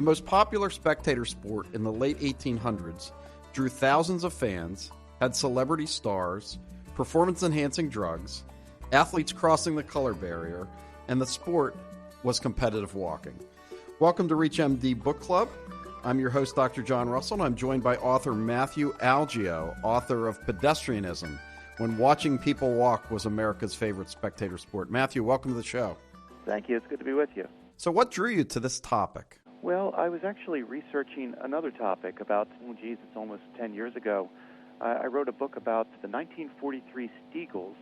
The most popular spectator sport in the late 1800s drew thousands of fans, had celebrity stars, performance-enhancing drugs, athletes crossing the color barrier, and the sport was competitive walking. Welcome to ReachMD Book Club. I'm your host, Dr. John Russell, and I'm joined by author Matthew Algeo, author of Pedestrianism, When Watching People Walk Was America's Favorite Spectator Sport. Matthew, welcome to the show. Thank you. It's good to be with you. So what drew you to this topic? Well, I was actually researching another topic about, it's almost 10 years ago. I wrote a book about the 1943 Steagles.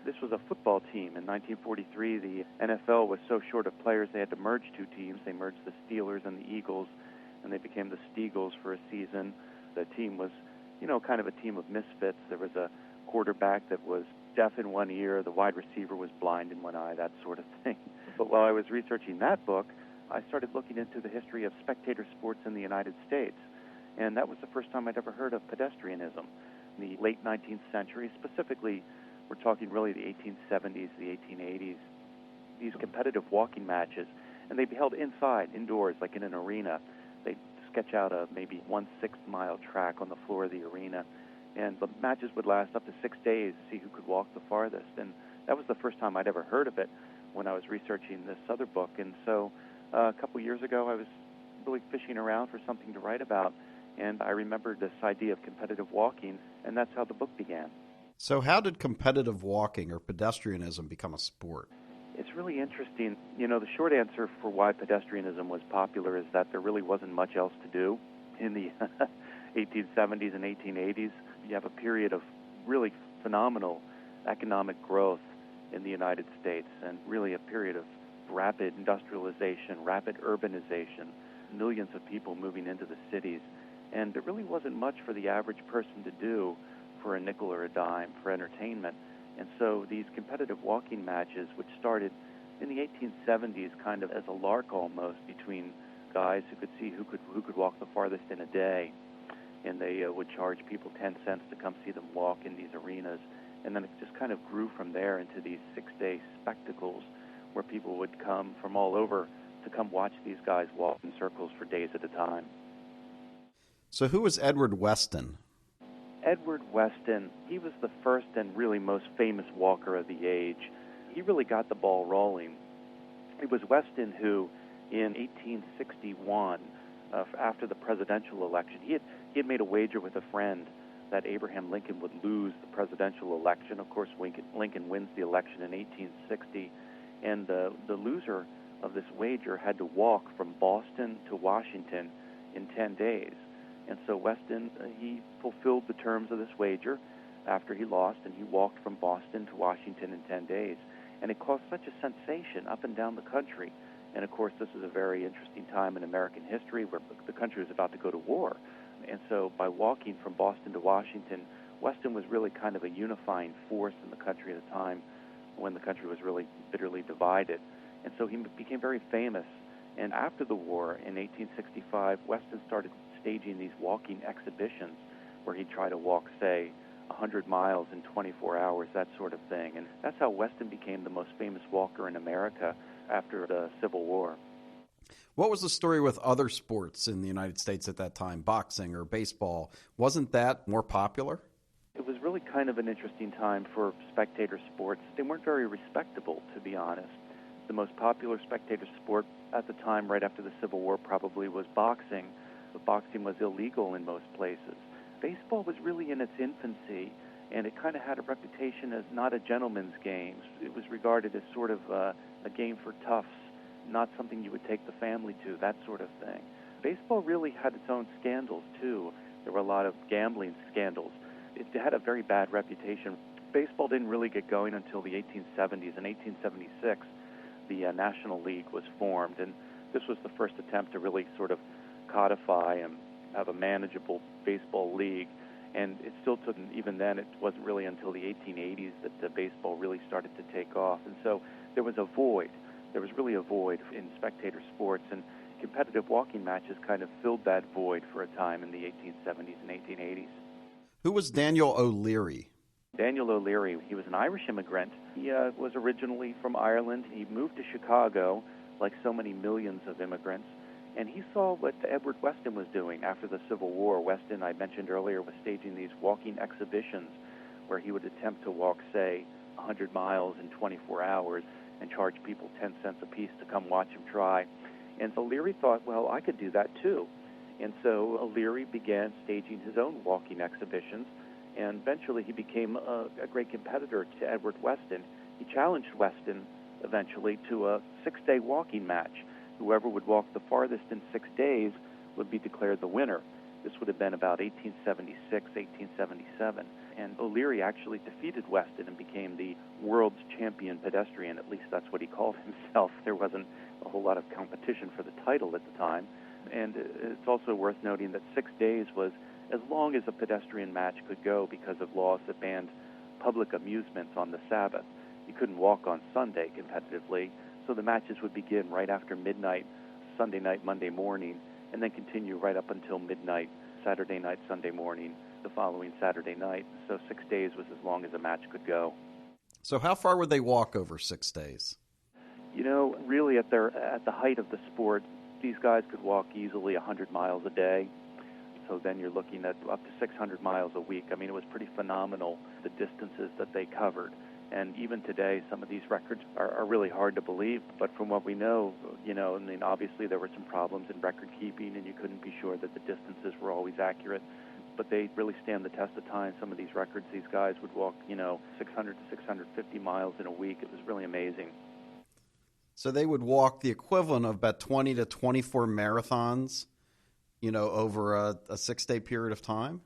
This was a football team. In 1943, the NFL was so short of players, they had to merge two teams. They merged the Steelers and the Eagles, and they became the Steagles for a season. The team was, kind of a team of misfits. There was a quarterback that was deaf in one ear, the wide receiver was blind in one eye, that sort of thing. But while I was researching that book, I started looking into the history of spectator sports in the United States, and that was the first time I'd ever heard of pedestrianism. In the late 19th century, specifically, we're talking really the 1870s, the 1880s, these competitive walking matches, and they'd be held indoors, like in an arena. They'd sketch out a maybe 1/6 mile track on the floor of the arena, and the matches would last up to 6 days to see who could walk the farthest. And that was the first time I'd ever heard of it when I was researching this other book. And so a couple years ago, I was really fishing around for something to write about, and I remembered this idea of competitive walking, and that's how the book began. So how did competitive walking or pedestrianism become a sport? It's really interesting. The short answer for why pedestrianism was popular is that there really wasn't much else to do in the 1870s and 1880s. You have a period of really phenomenal economic growth in the United States, and really a period of rapid industrialization, rapid urbanization, millions of people moving into the cities. And there really wasn't much for the average person to do for a nickel or a dime for entertainment. And so these competitive walking matches, which started in the 1870s kind of as a lark almost between guys who could see who could walk the farthest in a day, and they would charge people 10 cents to come see them walk in these arenas. And then it just kind of grew from there into these 6-day spectacles where people would come from all over to come watch these guys walk in circles for days at a time. So who was Edward Weston? Edward Weston, he was the first and really most famous walker of the age. He really got the ball rolling. It was Weston who, in 1861, after the presidential election, he had made a wager with a friend that Abraham Lincoln would lose the presidential election. Of course, Lincoln wins the election in 1860, and the loser of this wager had to walk from Boston to Washington in 10 days. And so Weston, he fulfilled the terms of this wager after he lost, and he walked from Boston to Washington in 10 days. And it caused such a sensation up and down the country. And, of course, this is a very interesting time in American history where the country was about to go to war. And so by walking from Boston to Washington, Weston was really kind of a unifying force in the country at a time when the country was really bitterly divided. And so he became very famous. And after the war, in 1865, Weston started staging these walking exhibitions where he'd try to walk, say, 100 miles in 24 hours, that sort of thing. And that's how Weston became the most famous walker in America after the Civil War. What was the story with other sports in the United States at that time, boxing or baseball? Wasn't that more popular? It was really kind of an interesting time for spectator sports. They weren't very respectable, to be honest. The most popular spectator sport at the time, right after the Civil War, probably was boxing. But boxing was illegal in most places. Baseball was really in its infancy, and it kind of had a reputation as not a gentleman's game. It was regarded as sort of a game for toughs, not something you would take the family to, that sort of thing. Baseball really had its own scandals, too. There were a lot of gambling scandals. It had a very bad reputation. Baseball didn't really get going until the 1870s. In 1876, the National League was formed, and this was the first attempt to really sort of codify and have a manageable baseball league. And it still took, even then, it wasn't really until the 1880s that the baseball really started to take off. And so there was a void. There was really a void in spectator sports, and competitive walking matches kind of filled that void for a time in the 1870s and 1880s. Who was Daniel O'Leary? Daniel O'Leary, he was an Irish immigrant. He was originally from Ireland. He moved to Chicago, like so many millions of immigrants, And he saw what Edward Weston was doing after the Civil War. Weston, I mentioned earlier, was staging these walking exhibitions where he would attempt to walk, say, 100 miles in 24 hours and charge people 10 cents apiece to come watch him try. And O'Leary thought, well, I could do that too. And so O'Leary began staging his own walking exhibitions, and eventually he became a great competitor to Edward Weston. He challenged Weston eventually to a 6-day walking match. Whoever would walk the farthest in 6 days would be declared the winner. This would have been about 1876, 1877. And O'Leary actually defeated Weston and became the world's champion pedestrian. At least that's what he called himself. There wasn't a whole lot of competition for the title at the time. And it's also worth noting that 6 days was as long as a pedestrian match could go because of laws that banned public amusements on the Sabbath. You couldn't walk on Sunday competitively, so the matches would begin right after midnight, Sunday night, Monday morning, and then continue right up until midnight, Saturday night, Sunday morning, the following Saturday night. So 6 days was as long as a match could go. So how far would they walk over 6 days? You know, really at the height of the sport, these guys could walk easily 100 miles a day. So then you're looking at up to 600 miles a week. I mean, it was pretty phenomenal, the distances that they covered. And even today, some of these records are really hard to believe. But from what we know, I mean, obviously there were some problems in record keeping, and you couldn't be sure that the distances were always accurate. But they really stand the test of time. Some of these records, these guys would walk, 600 to 650 miles in a week. It was really amazing. So they would walk the equivalent of about 20 to 24 marathons, over a 6-day period of time?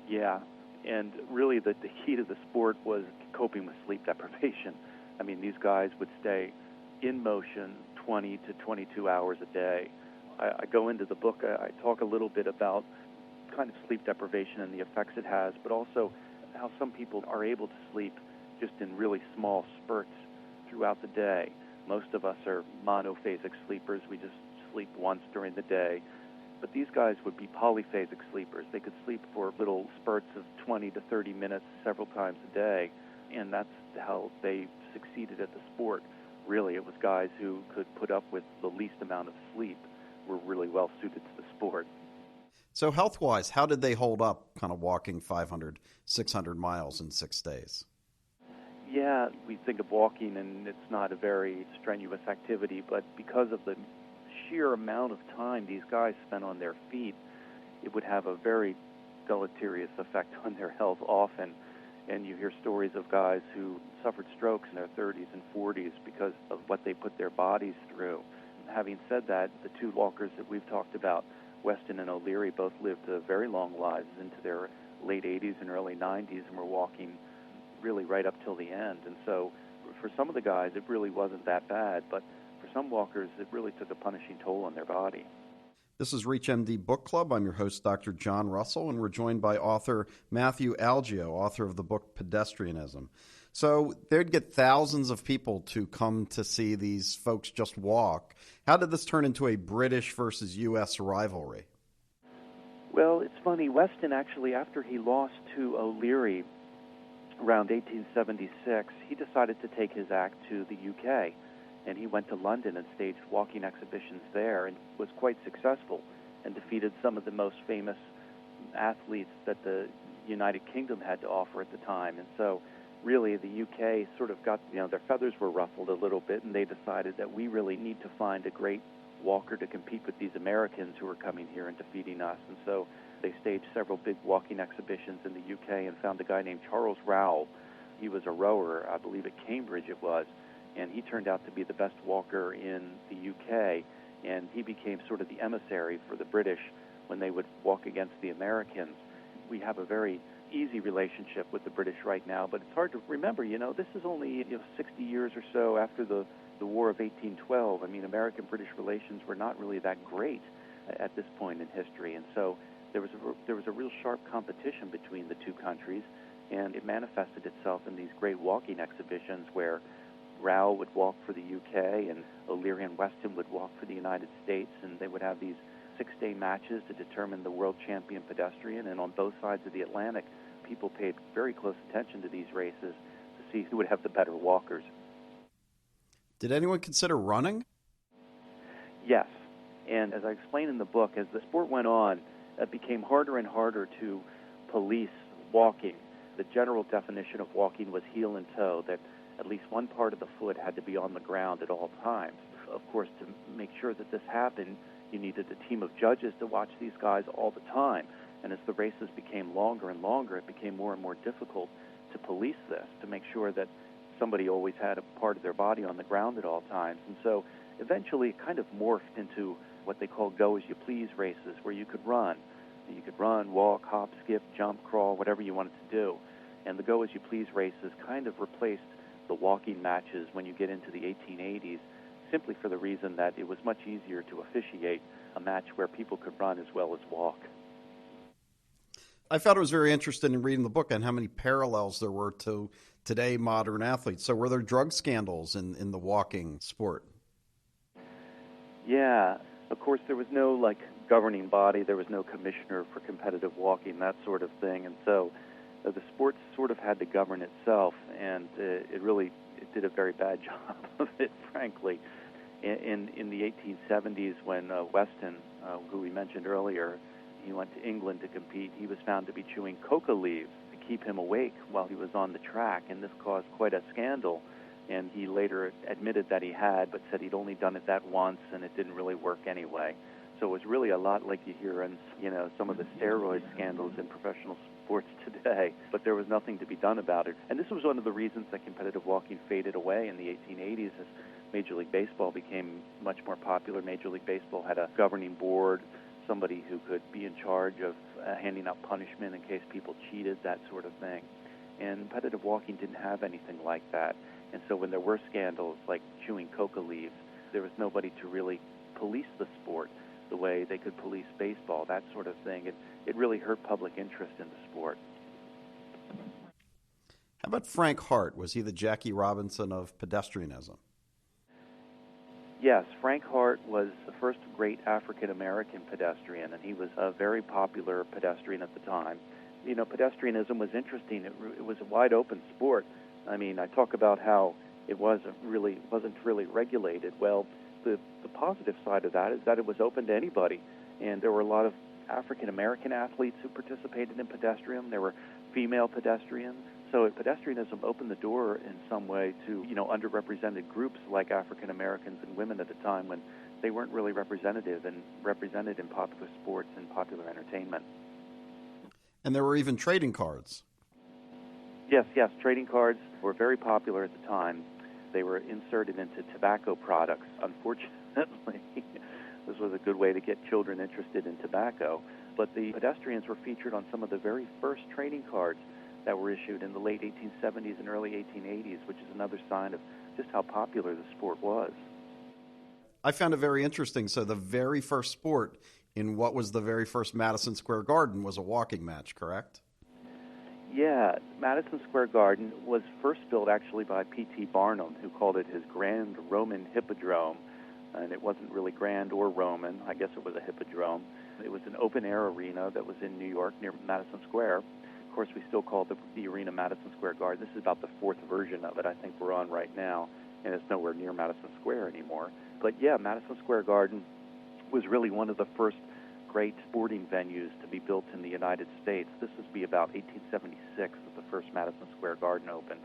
Yeah, and really the key to the sport was coping with sleep deprivation. I mean, these guys would stay in motion 20 to 22 hours a day. I go into the book, I talk a little bit about kind of sleep deprivation and the effects it has, but also how some people are able to sleep just in really small spurts throughout the day. Most of us are monophasic sleepers. We just sleep once during the day. But these guys would be polyphasic sleepers. They could sleep for little spurts of 20 to 30 minutes several times a day, and that's how they succeeded at the sport. Really, it was guys who could put up with the least amount of sleep were really well suited to the sport. So health-wise, how did they hold up kind of walking 500, 600 miles in 6 days? Yeah, we think of walking, and it's not a very strenuous activity, but because of the sheer amount of time these guys spent on their feet, it would have a very deleterious effect on their health often. And you hear stories of guys who suffered strokes in their 30s and 40s because of what they put their bodies through. Having said that, the two walkers that we've talked about, Weston and O'Leary, both lived very long lives into their late 80s and early 90s and were walking really right up till the end. And so for some of the guys, it really wasn't that bad, but for some walkers, it really took a punishing toll on their body. This is ReachMD Book Club. I'm your host, Dr. John Russell, and we're joined by author Matthew Algeo, author of the book Pedestrianism. So they'd get thousands of people to come to see these folks just walk. How did this turn into a British versus U.S. rivalry? Well, it's funny. Weston actually, after he lost to O'Leary around 1876, he decided to take his act to the UK. And he went to London and staged walking exhibitions there and was quite successful and defeated some of the most famous athletes that the United Kingdom had to offer at the time. And so really the UK sort of got, their feathers were ruffled a little bit, and they decided that we really need to find a great walker to compete with these Americans who are coming here and defeating us. And so they staged several big walking exhibitions in the UK and found a guy named Charles Rowell. He was a rower, I believe at Cambridge it was. And he turned out to be the best walker in the UK, and he became sort of the emissary for the British when they would walk against the Americans. We have a very easy relationship with the British right now, but it's hard to remember, this is only 60 years or so after the War of 1812. I mean, American-British relations were not really that great at this point in history, and so there was a real sharp competition between the two countries, and it manifested itself in these great walking exhibitions where Rowell would walk for the UK and O'Leary and Weston would walk for the United States, and they would have these 6-day matches to determine the world champion pedestrian. And on both sides of the Atlantic, people paid very close attention to these races to see who would have the better walkers. Did anyone consider running? Yes. And as I explain in the book, as the sport went on, it became harder and harder to police walking. The general definition of walking was heel and toe, that at least one part of the foot had to be on the ground at all times. Of course, to make sure that this happened, you needed a team of judges to watch these guys all the time. And as the races became longer and longer, it became more and more difficult to police this, to make sure that somebody always had a part of their body on the ground at all times. And so eventually it kind of morphed into what they call go-as-you-please races, where you could run. You could run, walk, hop, skip, jump, crawl, whatever you wanted to do. And the go-as-you-please races kind of replaced the walking matches when you get into the 1880s, simply for the reason that it was much easier to officiate a match where people could run as well as walk. I found it was very interesting in reading the book on how many parallels there were to today modern athletes. So were there drug scandals in the walking sport? Yeah. Of course, there was no, governing body. There was no commissioner for competitive walking, that sort of thing. And so the sport sort of had to govern itself, and it did a very bad job of it, frankly. In the 1870s, when Weston, who we mentioned earlier, he went to England to compete, he was found to be chewing coca leaves to keep him awake while he was on the track, and this caused quite a scandal. And he later admitted that he had, but said he'd only done it that once, and it didn't really work anyway. So it was really a lot like you hear in, some of the steroid scandals in professional sports today, but there was nothing to be done about it. And this was one of the reasons that competitive walking faded away in the 1880s as Major League Baseball became much more popular. Major League Baseball had a governing board, somebody who could be in charge of handing out punishment in case people cheated, that sort of thing. And competitive walking didn't have anything like that. And so when there were scandals like chewing coca leaves, there was nobody to really police the sport the way they could police baseball, that sort of thing. It really hurt public interest in the sport. How about Frank Hart? Was he the Jackie Robinson of pedestrianism? Yes, Frank Hart was the first great African-American pedestrian, and he was a very popular pedestrian at the time. Pedestrianism was interesting. It was a wide-open sport. I mean, I talk about how it wasn't really regulated. Well, the positive side of that is that it was open to anybody, and there were a lot of African-American athletes who participated in pedestrian. There were female pedestrians. So pedestrianism opened the door in some way to, underrepresented groups like African-Americans and women at a time when they weren't really represented in popular sports and popular entertainment. And there were even trading cards. Yes, trading cards were very popular at the time. They were inserted into tobacco products. Unfortunately, this was a good way to get children interested in tobacco. But the pedestrians were featured on some of the very first trading cards that were issued in the late 1870s and early 1880s, which is another sign of just how popular the sport was. I found it very interesting. So the very first sport in what was the very first Madison Square Garden was a walking match, correct? Yeah, Madison Square Garden was first built actually by P.T. Barnum, who called it his Grand Roman Hippodrome. And it wasn't really grand or Roman. I guess it was a hippodrome. It was an open-air arena that was in New York near Madison Square. Of course, we still call the arena Madison Square Garden. This is about the fourth version of it I think we're on right now, and it's nowhere near Madison Square anymore. But yeah, Madison Square Garden was really one of the first great sporting venues to be built in the United States. This would be about 1876 that the first Madison Square Garden opened,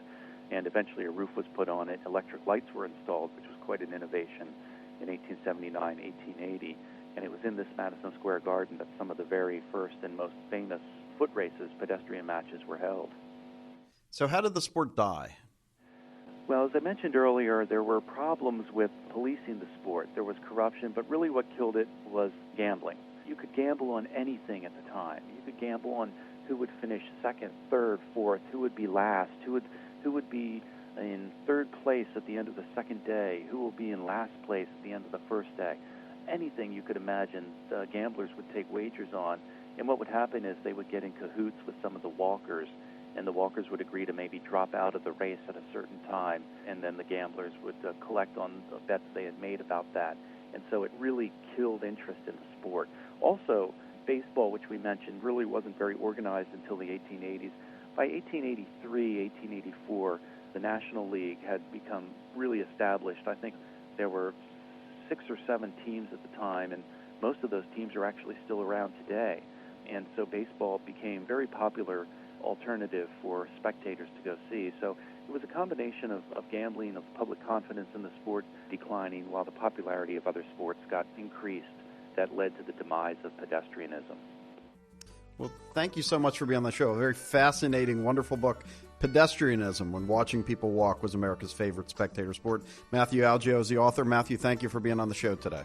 and eventually a roof was put on it. Electric lights were installed, which was quite an innovation in 1879, 1880, and it was in this Madison Square Garden that some of the very first and most famous foot races, pedestrian matches, were held. So how did the sport die? Well, as I mentioned earlier, there were problems with policing the sport. There was corruption, but really what killed it was gambling. You could gamble on anything at the time. You could gamble on who would finish second, third, fourth, who would be last, who would be in third place at the end of the second day, who will be in last place at the end of the first day. Anything you could imagine, the gamblers would take wagers on. And what would happen is they would get in cahoots with some of the walkers, and the walkers would agree to maybe drop out of the race at a certain time, and then the gamblers would collect on the bets they had made about that. And so it really killed interest in the sport. Also, baseball, which we mentioned, really wasn't very organized until the 1880s. By 1883, 1884, the National League had become really established. I think there were 6 or 7 teams at the time, and most of those teams are actually still around today. And so baseball became very popular alternative for spectators to go see. So it was a combination of gambling, of public confidence in the sport declining, while the popularity of other sports got increased. That led to the demise of pedestrianism. Well, thank you so much for being on the show. A very fascinating, wonderful book. Pedestrianism, When Watching People Walk Was America's Favorite Spectator Sport. Matthew Algeo is the author. Matthew, thank you for being on the show today.